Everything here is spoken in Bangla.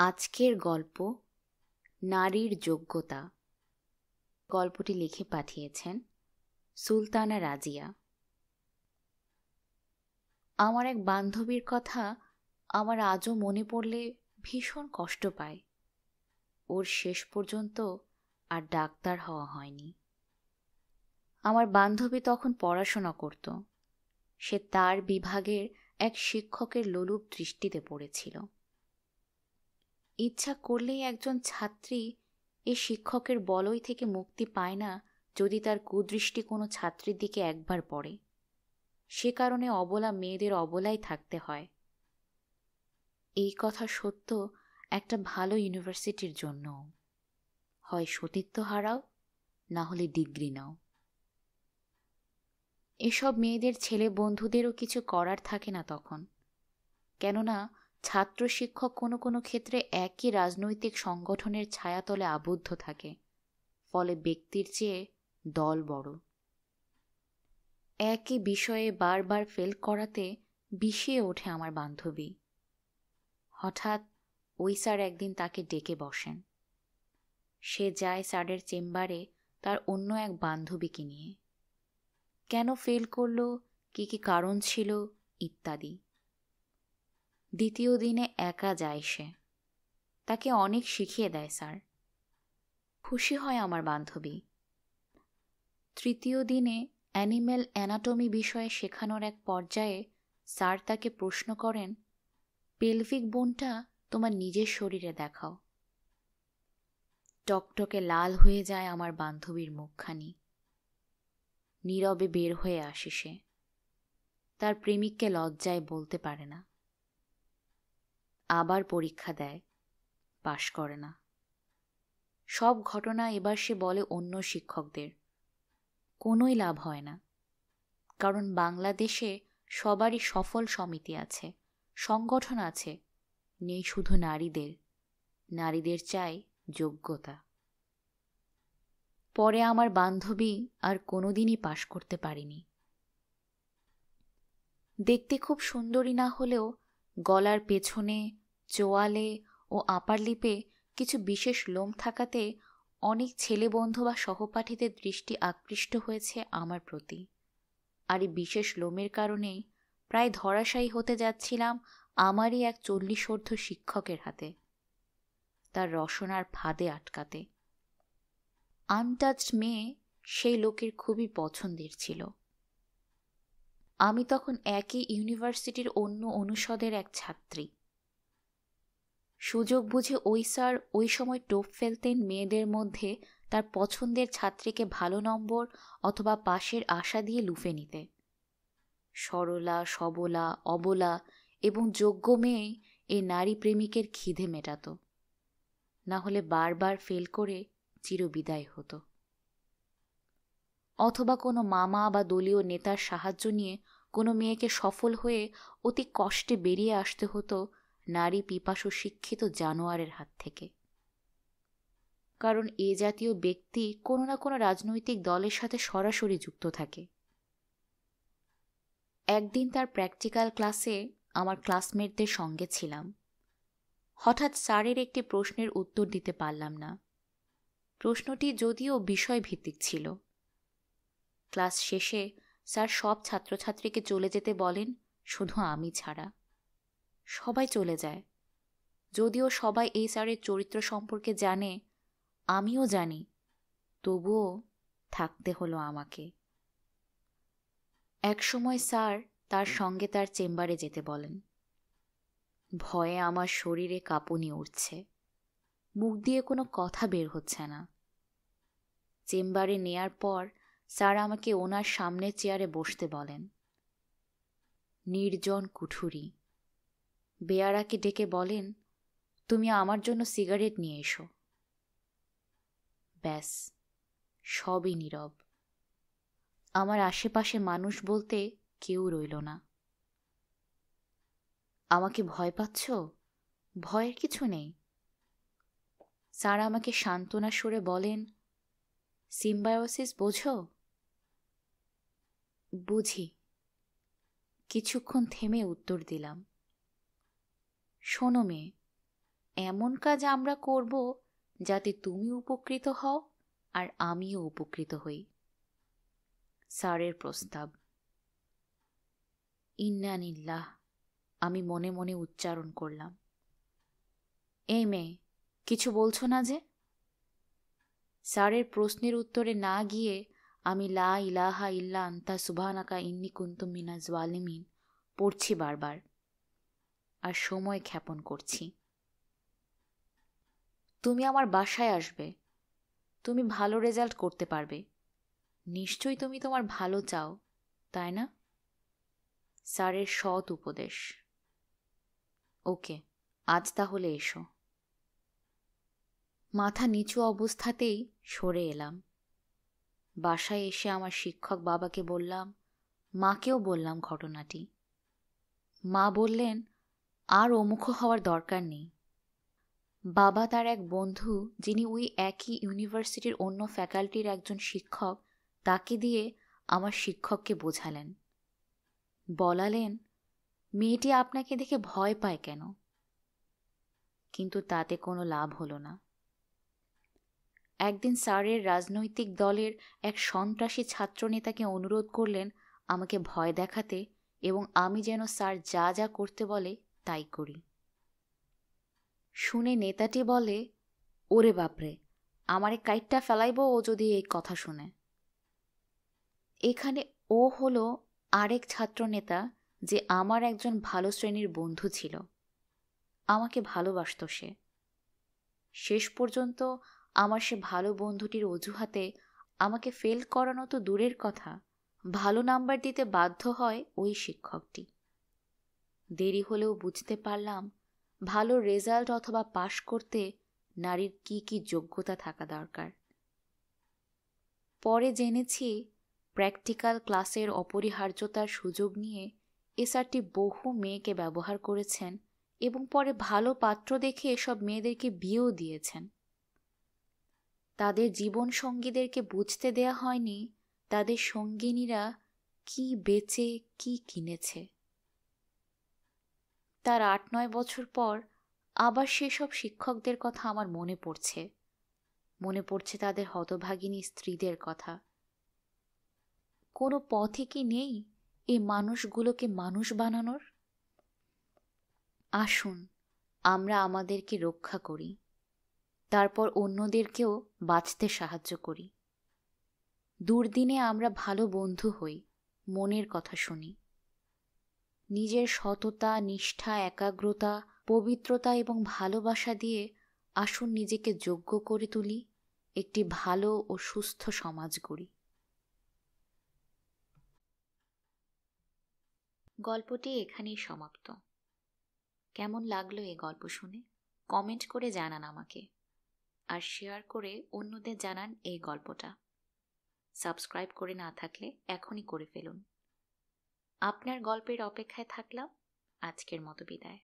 আজকের গল্প নারীর যোগ্যতা। গল্পটি লিখে পাঠিয়েছেন সুলতানা রাজিয়া। আমার এক বান্ধবীর কথা আমার আজও মনে পড়লে ভীষণ কষ্ট পায়। ওর শেষ পর্যন্ত আর ডাক্তার হওয়া হয়নি। আমার বান্ধবী তখন পড়াশোনা করত। সে তার বিভাগের এক শিক্ষকের লোলুপ দৃষ্টিতে পড়েছিল। ইচ্ছা করলেই একজন ছাত্রী এ শিক্ষকের বলয় থেকে মুক্তি পায় না যদি তার কুদৃষ্টি কোনো ছাত্রীর দিকে একবার পড়ে। সে কারণে অবলা মেয়েদের অবলাই থাকতে হয়। এই কথা সত্য একটা ভালো ইউনিভার্সিটির জন্য। হয় সতীত্ব হারাও, না হলে ডিগ্রি নাও। এসব মেয়েদের ছেলে বন্ধুদেরও কিছু করার থাকে না তখন, কেননা ছাত্র শিক্ষক কোনো কোনো ক্ষেত্রে একই রাজনৈতিক সংগঠনের ছায়াতলে আবদ্ধ থাকে। ফলে ব্যক্তির চেয়ে দল বড়। একই বিষয়ে বারবার ফেল করাতে বিষিয়ে ওঠে আমার বান্ধবী। হঠাৎ ওই স্যার একদিন তাকে ডেকে বসেন। সে যায় স্যারের চেম্বারে তার অন্য এক বান্ধবীকে নিয়ে। কেন ফেল করলো, কি কি কারণ ছিল ইত্যাদি। দ্বিতীয় দিনে একা যায় সে। তাকে অনেক শিখিয়ে দেয় স্যার। খুশি হয় আমার বান্ধবী। তৃতীয় দিনে অ্যানিম্যাল অ্যানাটমি বিষয়ে শেখানোর এক পর্যায়ে স্যার তাকে প্রশ্ন করেন, পেলভিক বোনটা তোমার নিজের শরীরে দেখাও। টকটকে লাল হয়ে যায় আমার বান্ধবীর মুখখানি। নীরবে বের হয়ে আসে সে। তার প্রেমিককে লজ্জায় বলতে পারে না। আবার পরীক্ষা দেয়, পাশ করে না। সব ঘটনা এবার সে বলে অন্য শিক্ষকদের। কোনোই লাভ হয় না, কারণ বাংলাদেশে সবারই সফল সমিতি আছে, সংগঠন আছে। নেই শুধু নারীদের। নারীদের চাই যোগ্যতা। পরে আমার বান্ধবী আর কোনোদিনই পাশ করতে পারেনি। দেখতে খুব সুন্দরী না হলেও গলার পেছনে, চোয়ালে ও আপার লিপে কিছু বিশেষ লোম থাকাতে অনেক ছেলে বন্ধু বা সহপাঠীদের দৃষ্টি আকৃষ্ট হয়েছে আমার প্রতি। আর এই বিশেষ লোমের কারণেই প্রায় ধরাশায়ী হতে যাচ্ছিলাম আমারই এক 40 শিক্ষকের হাতে, তার রসনার ফাঁদে আটকাতে। আনটাচড মেয়ে সেই লোকের খুবই পছন্দের ছিল। আমি তখন একই ইউনিভার্সিটির অন্য অনুষদের এক ছাত্রী। সুযোগ বুঝে ওই স্যার ওই সময় টোপ ফেলতেন মেয়েদের মধ্যে তার পছন্দের ছাত্রীকে ভালো নম্বর অথবা পাশের আশা দিয়ে লুফে নিতে। সরলা, সবলা, অবলা এবং যোগ্য মেয়ে এই নারী প্রেমিকের খিদে মেটাত। না হলে বারবার ফেল করে চিরবিদায় হতো। অথবা কোনো মামা বা দলীয় নেতার সাহায্য নিয়ে কোনো মেয়েকে সফল হয়ে অতি কষ্টে বেরিয়ে আসতে হতো নারী পিপাসু শিক্ষিত জানোয়ারের হাত থেকে। কারণ এ জাতীয় ব্যক্তি কোনো না কোনো রাজনৈতিক দলের সাথে সরাসরি যুক্ত থাকে। একদিন তার প্র্যাকটিক্যাল ক্লাসে আমার ক্লাসমেটদের সঙ্গে ছিলাম। হঠাৎ স্যারের একটি প্রশ্নের উত্তর দিতে পারলাম না। প্রশ্নটি যদিও বিষয়ভিত্তিক ছিল। ক্লাস শেষে স্যার সব ছাত্রছাত্রীকে চলে যেতে বলেন, শুধু আমি ছাড়া। সবাই চলে যায়। যদিও সবাই এই স্যারের চরিত্র সম্পর্কে জানে, আমিও জানি, তবুও থাকতে হলো আমাকে। একসময় স্যার তার সঙ্গে তার চেম্বারে যেতে বলেন। ভয়ে আমার শরীরে কাঁপুনি উঠছে। মুখ দিয়ে কোনো কথা বের হচ্ছে না। চেম্বারে নেয়ার পর স্যার আমাকে ওনার সামনের চেয়ারে বসতে বলেন। নির্জন কুঠুরি। বেয়ারাকে ডেকে বলেন, তুমি আমার জন্য সিগারেট নিয়ে এসো। ব্যাস, সবই নীরব। আমার আশেপাশে মানুষ বলতে কেউ রইল না। আমাকে ভয় পাচ্ছ? ভয়ের কিছু নেই। স্যার আমাকে সান্ত্বনা সুরে বলেন, সিম্বায়োসিস বোঝো? বুঝি। কিছুক্ষণ থেমে উত্তর দিলাম, শোনো মেয়ে, এমন কাজ আমরা করব যাতে তুমি উপকৃত হও আর আমিও উপকৃত হই। স্যারের প্রস্তাব। ইন্নানিল্লাহ, আমি মনে মনে উচ্চারণ করলাম। এই মেয়ে, কিছু বলছো না যে? স্যারের প্রশ্নের উত্তরে না গিয়ে আমি লা ইলাহা ইল্লা আনতা সুবহানাকা ইন্নী কুনতু মিনাজ জালিমিন পড়ছি বারবার, আর সময় ক্ষেপণ করছি। তুমি আমার বাসায় আসবে, তুমি ভালো রেজাল্ট করতে পারবে, নিশ্চয়ই তুমি তোমার ভালো চাও, তাই না? স্যারের সৎ উপদেশ। ওকে, আজ তাহলে এসো। মাথা নিচু অবস্থাতেই সরে এলাম। বাসায় এসে আমার শিক্ষক বাবাকে বললাম, মাকেও বললাম ঘটনাটি। মা বললেন, আর অমুখ হওয়ার দরকার নেই। বাবা তার এক বন্ধু, যিনি ওই একই ইউনিভার্সিটির অন্য ফ্যাকাল্টির একজন শিক্ষক, তাকে দিয়ে আমার শিক্ষককে বোঝালেন। বলালেন, মেয়েটি আপনাকে দেখে ভয় পায় কেন? কিন্তু তাতে কোনো লাভ হলো না। একদিন স্যারের রাজনৈতিক দলের এক সন্ত্রাসী ছাত্রনেতাকে অনুরোধ করলেন আমাকে ভয় দেখাতে এবং আমি যেন স্যার যা যা করতে বলে তাই করি। শুনে নেতাটি বলে, ওরে বাপরে, আমারে কাইটটা ফেলাইব ও যদি এই কথা শুনে। এখানে ও হলো আরেক ছাত্রনেতা, যে আমার একজন ভালো শ্রেণীর বন্ধু ছিল। আমাকে ভালোবাসত সে। শেষ পর্যন্ত আমার সে ভালো বন্ধুটির অজুহাতে আমাকে ফেল করানো তো দূরের কথা, ভালো নাম্বার দিতে বাধ্য হয় ওই শিক্ষকটি। দেরি হলেও বুঝতে পারলাম ভালো রেজাল্ট অথবা পাশ করতে নারীর কি কি যোগ্যতা থাকা দরকার। পরে জেনেছি প্র্যাকটিক্যাল ক্লাসের অপরিহার্যতার সুযোগ নিয়ে এসআরটি বহু মেয়েকে ব্যবহার করেছেন এবং পরে ভালো পাত্র দেখে এসব মেয়েদেরকে বিয়েও দিয়েছেন। তাদের জীবন সঙ্গীদেরকে বুঝতে দেয়া হয়নি তাদের সঙ্গিনীরা কি বেচে কি কিনেছে। তার ৮-৯ বছর পর আবার সেসব শিক্ষকদের কথা আমার মনে পড়ছে। মনে পড়ছে তাদের হতভাগিনী স্ত্রীদের কথা। কোনো পথে কি নেই এই মানুষগুলোকে মানুষ বানানোর? আসুন আমরা আমাদেরকে রক্ষা করি, তারপর অন্যদেরকেও বাঁচতে সাহায্য করি। দুর্দিনে আমরা ভালো বন্ধু হই, মনের কথা শুনি। নিজের সততা, নিষ্ঠা, একাগ্রতা, পবিত্রতা এবং ভালোবাসা দিয়ে আসুন নিজেকে যোগ্য করে তুলি, একটি ভালো ও সুস্থ সমাজ গড়ি। গল্পটি এখানেই সমাপ্ত। কেমন লাগলো এই গল্প শুনে কমেন্ট করে জানান আমাকে, আর শেয়ার করে অন্যদের জানান এই গল্পটা। সাবস্ক্রাইব করে না থাকলে এখনই করে ফেলুন। আপনার গল্পের অপেক্ষায় থাকলাম। আজকের মতো বিদায়।